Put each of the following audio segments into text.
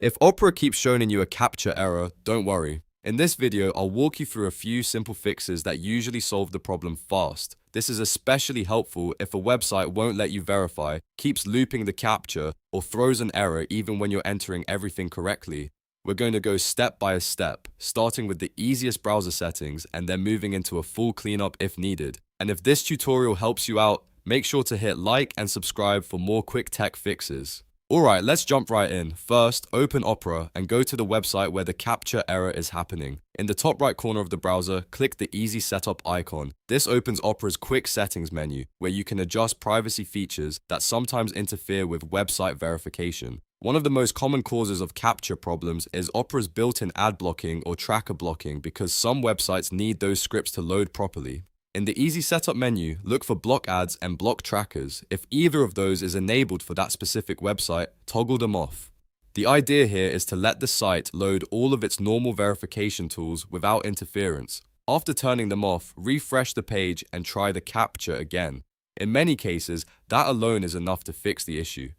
If Opera keeps showing you a CAPTCHA error, don't worry. In this video, I'll walk you through a few simple fixes that usually solve the problem fast. This is especially helpful if a website won't let you verify, keeps looping the CAPTCHA, or throws an error even when you're entering everything correctly. We're going to go step by step, starting with the easiest browser settings and then moving into a full cleanup if needed. And if this tutorial helps you out, make sure to hit like and subscribe for more quick tech fixes. Alright, let's jump right in. First, open Opera and go to the website where the CAPTCHA error is happening. In the top right corner of the browser, click the Easy Setup icon. This opens Opera's Quick Settings menu, where you can adjust privacy features that sometimes interfere with website verification. One of the most common causes of CAPTCHA problems is Opera's built-in ad blocking or tracker blocking because some websites need those scripts to load properly. In the Easy Setup menu, look for block ads and block trackers. If either of those is enabled for that specific website, toggle them off. The idea here is to let the site load all of its normal verification tools without interference. After turning them off, refresh the page and try the CAPTCHA again. In many cases, that alone is enough to fix the issue.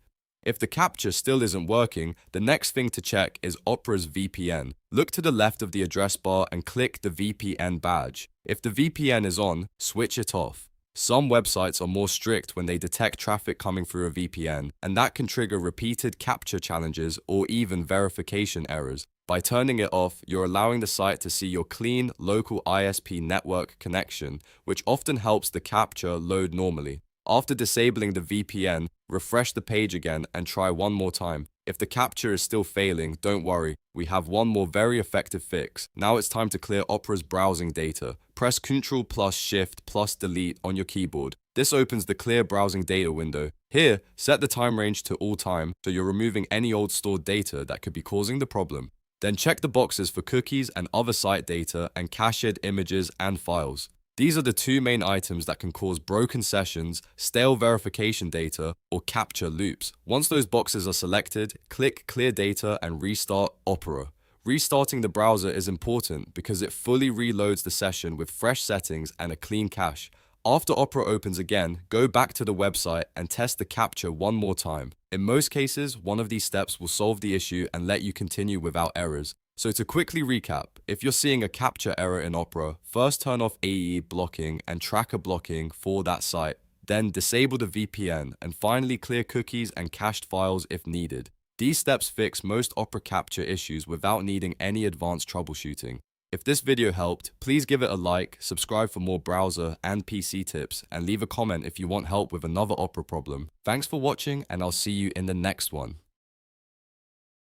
If the CAPTCHA still isn't working, the next thing to check is Opera's VPN. Look to the left of the address bar and click the VPN badge. If the VPN is on, switch it off. Some websites are more strict when they detect traffic coming through a VPN, and that can trigger repeated CAPTCHA challenges or even verification errors. By turning it off, you're allowing the site to see your clean, local ISP network connection, which often helps the CAPTCHA load normally. After disabling the VPN, refresh the page again and try one more time. If the CAPTCHA is still failing, don't worry. We have one more very effective fix. Now it's time to clear Opera's browsing data. Press Ctrl plus Shift plus Delete on your keyboard. This opens the Clear Browsing Data window. Here, set the time range to all time so you're removing any old stored data that could be causing the problem. Then check the boxes for cookies and other site data and cached images and files. These are the two main items that can cause broken sessions, stale verification data, or CAPTCHA loops. Once those boxes are selected, click Clear Data and restart Opera. Restarting the browser is important because it fully reloads the session with fresh settings and a clean cache. After Opera opens again, go back to the website and test the CAPTCHA one more time. In most cases, one of these steps will solve the issue and let you continue without errors. So to quickly recap, if you're seeing a CAPTCHA error in Opera, first turn off AE blocking and tracker blocking for that site, then disable the VPN, and finally clear cookies and cached files if needed. These steps fix most Opera CAPTCHA issues without needing any advanced troubleshooting. If this video helped, please give it a like, subscribe for more browser and PC tips, and leave a comment if you want help with another Opera problem. Thanks for watching, and I'll see you in the next one.